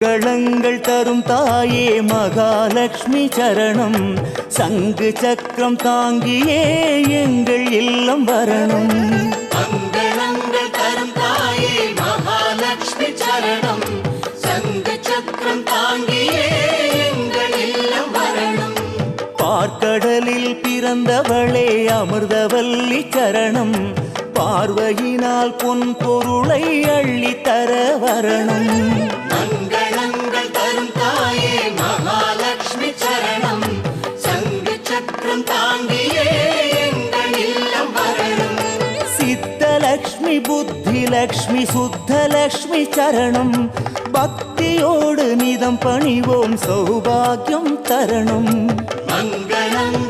களங்கள் தரும் தாயே மகாலட்சுமி சரணம். சங்கு சக்கரம் தாங்கியே எங்கள் இல்லம் வரணும். மங்களங்கள் தரும் தாயே மகாலட்சுமி சரணம். சங்கு சக்கரம் தாங்கியே எங்கள் இல்லம் வரணும். பார்க்கடலில் பிறந்தவளே அமிர்தவல்லி சரணம். பார்வையினால் பொன் பொருளை அள்ளி தர வரணும். மங்களங்கள் தரும் தாயே மகாலட்சுமி சரணம். சங்கு சக்கரம் தாங்கியே எங்கள் இல்லம் வரணும். சித்தலக்ஷ்மி புத்திலக்ஷ்மி சுத்தலக்ஷ்மி சரணம். பக்தியோடு நிதம் பணிவோம் சௌபாகியம் தரணும். மங்களங்கள்